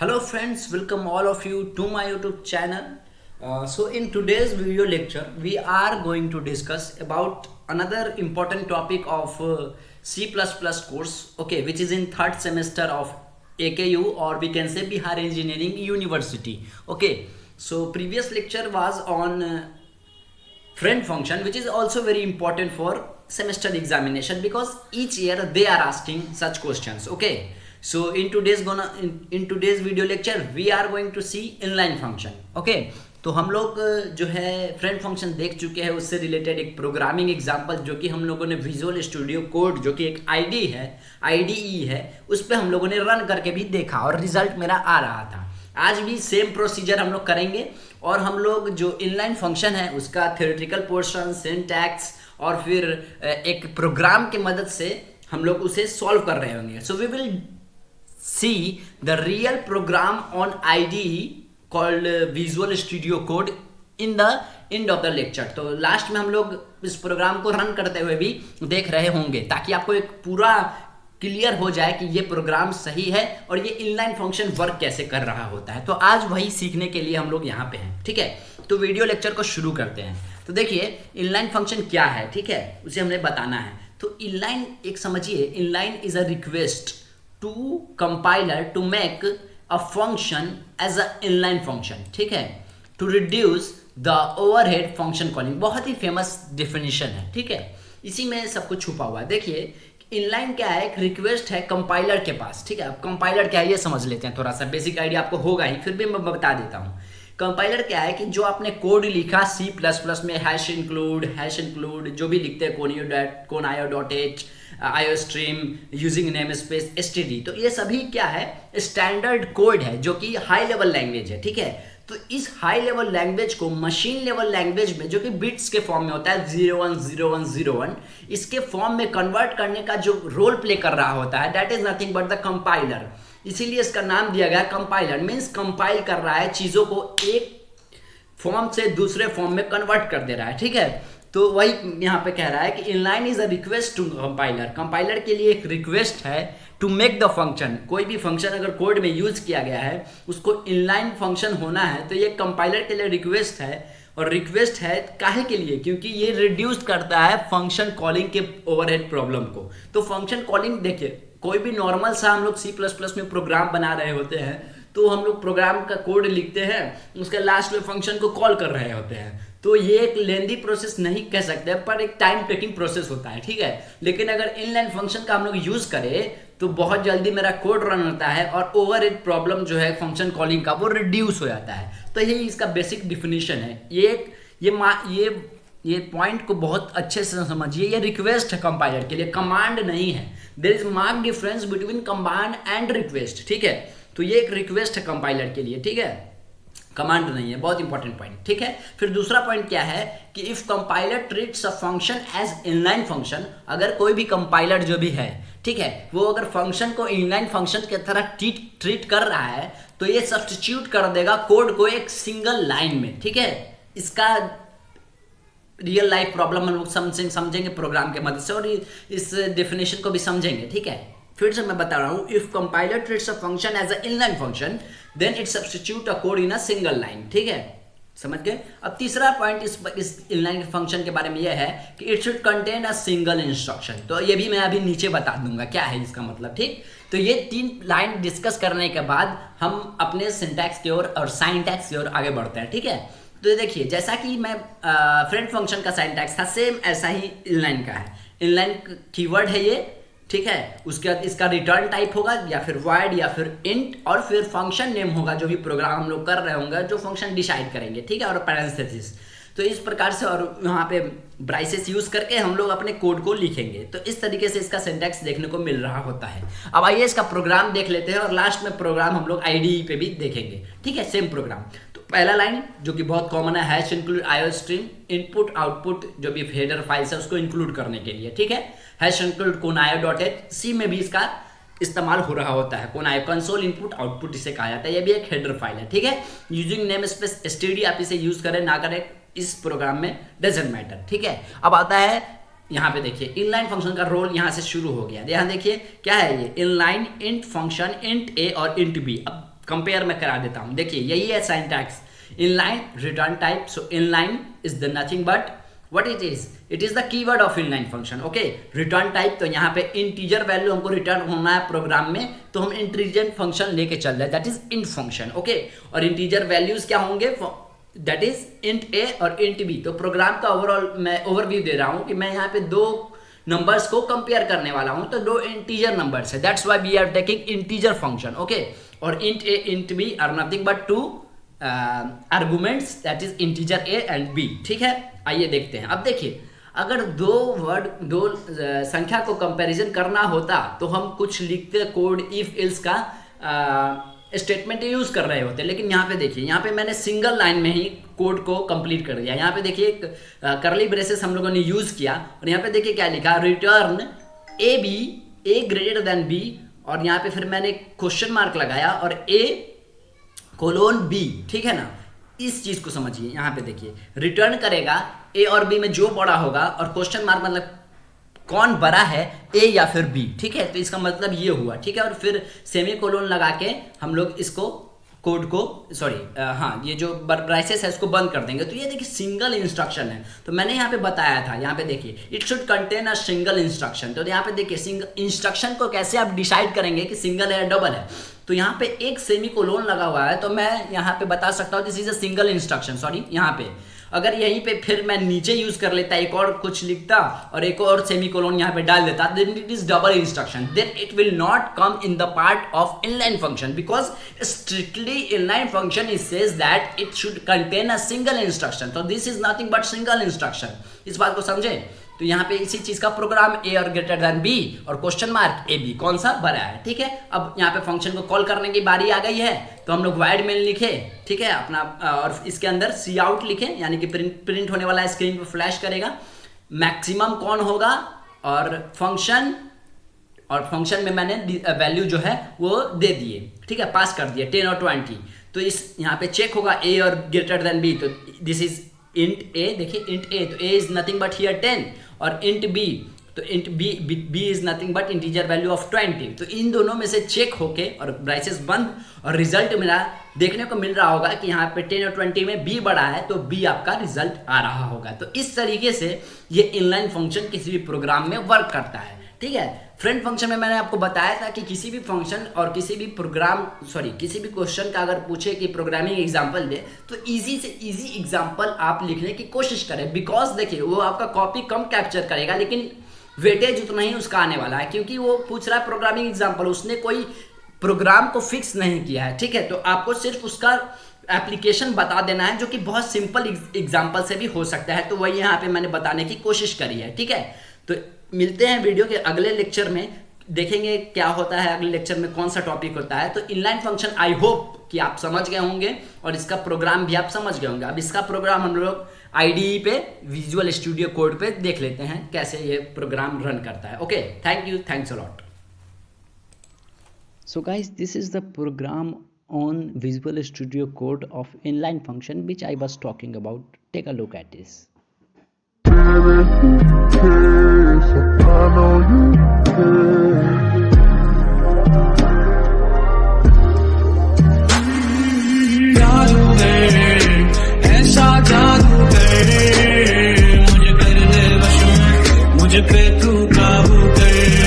Hello friends, welcome all of you to my YouTube channel. So in today's video lecture, we are going to discuss about another important topic of C++ course, okay, which is in third semester of AKU, or we can say Bihar Engineering University. Okay, so previous lecture was on friend function, which is also very important for semester examination because each year they are asking such questions. Okay, so in today's video lecture we are going to see inline function. Okay, तो हम लोग जो है friend function देख चुके हैं, उससे related एक प्रोग्रामिंग एग्जांपल जो कि हम लोगों ने विजुअल स्टूडियो कोड जो कि एक आईडीई है उस पर हम लोगों ने रन करके भी देखा और रिजल्ट मेरा आ रहा था। आज भी सेम प्रोसीजर हम लोग करेंगे और हम लोग जो इनलाइन फंक्शन है उसका थ्योरेटिकल पोर्शन, सिंटैक्स और फिर एक प्रोग्राम की मदद से हम लोग उसे सॉल्व कर रहे होंगे। So we will see the real program on IDE called Visual Studio Code in the end of the lecture. तो लास्ट में हम लोग इस प्रोग्राम को रन करते हुए भी देख रहे होंगे ताकि आपको एक पूरा क्लियर हो जाए कि ये प्रोग्राम सही है और ये इनलाइन फंक्शन वर्क कैसे कर रहा होता है। तो आज वही सीखने के लिए हम लोग यहाँ पे हैं, ठीक है। तो वीडियो लेक्चर को शुरू करते हैं। तो देखिए इनलाइन फंक्शन क्या है, ठीक है, उसे हमने बताना है। तो इनलाइन एक समझिए, inline is a request to compiler to make a function as a inline function, ठीक है, to reduce the overhead function calling. बहुत ही फेमस डेफिनेशन है, ठीक है, इसी में सब कुछ छुपा हुआ है। देखिए इनलाइन क्या है, एक रिक्वेस्ट है कंपाइलर के पास, ठीक है। अब कंपाइलर क्या है ये समझ लेते हैं, थोड़ा सा बेसिक आइडिया आपको होगा ही, फिर भी मैं बता देता हूँ। कंपाइलर क्या है कि जो आपने कोड लिखा C++ में हैश इंक्लूड जो भी लिखते हैं conio.h IOStream using name space std, तो ये सभी क्या है, स्टैंडर्ड कोड है जो कि हाई लेवल लैंग्वेज है, ठीक है। तो इस हाई लेवल लैंग्वेज को मशीन लेवल लैंग्वेज में जो कि बिट्स के फॉर्म में होता है 010101, इसके फॉर्म में कन्वर्ट करने का जो रोल प्ले कर रहा होता है that is nothing but the compiler. इसीलिए इसका नाम दिया गया कंपाइलर। मीन्स कंपाइल कर रहा है, चीज़ों को एक फॉर्म से दूसरे फॉर्म में कन्वर्ट कर दे रहा है, ठीक है। तो वही यहाँ पे कह रहा है कि inline is a request to compiler. Compiler के लिए एक रिक्वेस्ट है टू मेक द फंक्शन। कोई भी फंक्शन अगर कोड में यूज किया गया है उसको इनलाइन फंक्शन होना है, तो ये कंपाइलर के लिए रिक्वेस्ट है। और रिक्वेस्ट है काहे के लिए, क्योंकि ये रिड्यूस करता है फंक्शन कॉलिंग के ओवरहेड प्रॉब्लम को। तो फंक्शन कॉलिंग देखिए, कोई भी नॉर्मल सा हम लोग C++ में प्रोग्राम बना रहे होते हैं तो हम लोग प्रोग्राम का कोड लिखते हैं, उसके लास्ट में फंक्शन को कॉल कर रहे होते हैं। तो ये एक लेंदी प्रोसेस नहीं कह सकते, पर एक टाइम टेकिंग प्रोसेस होता है, ठीक है। लेकिन अगर इनलाइन फंक्शन का हम लोग यूज करें तो बहुत जल्दी मेरा कोड रन होता है और ओवरहेड प्रॉब्लम जो है फंक्शन कॉलिंग का वो रिड्यूस हो जाता है। तो यही इसका बेसिक डिफिनीशन है। ये पॉइंट को बहुत अच्छे से समझिए, ये रिक्वेस्ट है कंपाइलर के लिए, कमांड नहीं है। There is mark difference between command and request, ठीक है। तो ये एक रिक्वेस्ट है कंपाइलर के लिए, ठीक है, कमांड नहीं है। बहुत इंपॉर्टेंट पॉइंट, ठीक है। फिर दूसरा पॉइंट क्या है कि if compiler treats a function as inline function, अगर कोई भी कंपाइलर जो भी है, ठीक है, वो अगर फंक्शन को इनलाइन फंक्शन की तरह ट्रीट कर रहा है तो ये सब्स्टिट्यूट कर देगा कोड को एक सिंगल लाइन में, ठीक है। इसका रियल लाइफ प्रॉब्लम हम लोग समझेंगे प्रोग्राम के मदद से और इस डेफिनेशन को भी समझेंगे, ठीक है। फिर से मैं बता रहा हूं, if compiler treats a function as a inline function then it substitute a code in a single line, ठीक है, समझ गए। अब तीसरा पॉइंट इस इनलाइन फंक्शन के बारे में यह है कि it should contain a single instruction. तो ये भी मैं अभी नीचे बता दूंगा क्या है इसका मतलब, ठीक। तो ये 3 लाइन डिस्कस करने के बाद हम अपने सिंटैक्स की ओर और साइंटैक्स की ओर आगे बढ़ते हैं, ठीक है। तो देखिए जैसा कि मैं फ्रेंड फंक्शन का साइंटैक्स था, सेम ऐसा ही इनलाइन का है। इनलाइन कीवर्ड है ये, ठीक है। उसके बाद इसका रिटर्न टाइप होगा या फिर वॉइड या फिर इंट, और फिर फंक्शन नेम होगा जो भी प्रोग्राम हम लोग कर रहे होंगे, जो फंक्शन डिसाइड करेंगे, ठीक है, और पैरेंथेसिस। तो इस प्रकार से और यहाँ पे ब्राइसेस यूज करके हम लोग अपने कोड को लिखेंगे। तो इस तरीके से इसका सिंटैक्स देखने को मिल रहा होता है। अब आइए इसका प्रोग्राम देख लेते हैं और लास्ट में प्रोग्राम हम लोग आईडीई पे भी देखेंगे, ठीक है, सेम प्रोग्राम। तो पहला लाइन जो कि बहुत कॉमन है, hash include IOStream input output जो भी हेडर फाइल्स है उसको इंक्लूड करने के लिए, ठीक है। हैश इंक्लूड conio.h, सी में भी इसका इस्तेमाल हो रहा होता है। conio कंसोल इनपुट आउटपुट इसे कहा जाता है, ये भी एक हेडर फाइल है, ठीक है। यूजिंग नेम स्पेस std, आप इसे यूज करें ना करें इस प्रोग्राम में डजंट मैटर, ठीक है। अब आता है यहाँ पे देखिए इनलाइन फंक्शन का रोल यहाँ से शुरू हो गया। यहाँ देखिए क्या है, ये inline int function int a और इंट b। अब कंपेयर में करा देता हूं। देखिए यही है syntax, inline return type. So inline is the nothing but what it is the keyword of inline function. Okay, return type, तो यहाँ पे इंटीजर वैल्यू हमको रिटर्न होना है प्रोग्राम में, तो हम इंटीजर फंक्शन लेके चल रहे हैं, that is int function. Okay, और इंटीजर वैल्यूज क्या होंगे, दैट इज इंट ए और इंट बी। तो प्रोग्राम का ओवरऑल मैं ओवरव्यू दे रहा हूं कि मैं यहाँ पे दो नंबर्स को कंपेयर करने वाला हूं, तो दो इंटीजर नंबर्स है, that's why we are taking integer function. Okay, और int a int b are nothing but two arguments, that is integer a and b. ठीक है, आइए देखते हैं। अब देखिए, अगर दो संख्या को कंपैरिजन करना होता तो हम कुछ लिखते कोड इफ एल्स का स्टेटमेंट यूज कर रहे होते, लेकिन यहाँ पे देखिए, यहाँ पे मैंने सिंगल लाइन में ही कोड को कंप्लीट कर दिया। यहाँ पे देखिए करली ब्रेसेस हम लोगों ने यूज किया, और यहाँ पे देखिए क्या लिखा, return A B, A greater than B, और यहाँ पे फिर मैंने क्वेश्चन मार्क लगाया और ए कोलोन बी। ठीक है ना, इस चीज को समझिए। यहाँ पे देखिए रिटर्न करेगा ए और बी में जो बड़ा होगा, और क्वेश्चन मार्क मतलब कौन बड़ा है, ए या फिर बी। ठीक है, तो इसका मतलब ये हुआ। ठीक है, और फिर सेमी कोलोन लगा के हम लोग इसको कोड को ये जो ब्राइसेस है इसको बंद कर देंगे। तो ये देखिए सिंगल इंस्ट्रक्शन है, तो मैंने यहाँ पे बताया था, यहाँ पे देखिए it should contain a single instruction. तो यहाँ पे देखिए सिंगल इंस्ट्रक्शन को कैसे आप डिसाइड करेंगे कि सिंगल है या डबल है, तो यहाँ पे एक सेमी कोलोन लगा हुआ है, तो मैं यहाँ पे बता सकता हूँ this is a single instruction. यहाँ पे अगर यहीं पे फिर मैं नीचे यूज कर लेता, एक और कुछ लिखता और एक और सेमी कोलोन यहाँ पे डाल देता, then it is double instruction, then it will not come in the part of inline function, because strictly inline function it says that it should contain a single instruction. तो this is nothing but single instruction. इस बात को समझे? तो यहाँ पे इसी चीज का प्रोग्राम ए और ग्रेटर देन बी और क्वेश्चन मार्क ए बी, कौन सा बड़ा है। ठीक है, अब यहाँ पे फंक्शन को कॉल करने की बारी आ गई है, तो हम लोग वाइड मेन लिखे। ठीक है, अपना और इसके अंदर सी आउट लिखे, यानी कि प्रिंट होने वाला है, स्क्रीन पे फ्लैश करेगा। मैक्सिमम कौन होगा, और फंक्शन में मैंने वैल्यू जो है वो दे दिए। ठीक है, पास कर दिया 10 और 20। तो इस यहाँ पे चेक होगा ए और ग्रेटर देन बी, तो दिस इज इंट ए। देखिए इंट ए, तो A is nothing but here 10, और इंट बी, तो int B is nothing but integer value of 20। तो इन दोनों में से चेक होके और ब्राइसेस बंद और रिजल्ट मिला, देखने को मिल रहा होगा कि यहाँ पे 10 और 20 में बी बड़ा है, तो बी आपका रिजल्ट आ रहा होगा। तो इस तरीके से ये इनलाइन फंक्शन किसी भी प्रोग्राम में वर्क करता है। ठीक है, फ्रेंड फंक्शन में मैंने आपको बताया था कि किसी भी फंक्शन और किसी भी किसी भी क्वेश्चन का अगर पूछे कि प्रोग्रामिंग एग्जांपल दे, तो इजी से इजी एग्जांपल आप लिखने की कोशिश करें, बिकॉज देखिए वो आपका कॉपी कम कैप्चर करेगा, लेकिन वेटेज उतना ही उसका आने वाला है, क्योंकि वो पूछ रहा है प्रोग्रामिंग एग्जांपल, उसने कोई प्रोग्राम को फिक्स नहीं किया है। ठीक है, तो आपको सिर्फ उसका एप्लीकेशन बता देना है, जो कि बहुत सिंपल एग्जांपल से भी हो सकता है। तो वही यहाँ पे मैंने बताने की कोशिश करी है। ठीक है, तो मिलते हैं वीडियो के अगले लेक्चर में, देखेंगे क्या होता है अगले लेक्चर में, कौन सा टॉपिक होता है। तो इनलाइन फंक्शन आई होप कि आप समझ गए होंगे, और इसका प्रोग्राम भी आप समझ गए होंगे। अब इसका प्रोग्राम हम लोग IDE पे, विजुअल स्टूडियो कोड पे देख लेते हैं कैसे ये प्रोग्राम रन करता है। Okay, thank you, thanks a lot. So guys, this is the program on Visual Studio Code of inline function which I was talking about. Take a look at this. ऐसा जादू करे मुझे कर दे वश में, मुझ पे तू काबू करे।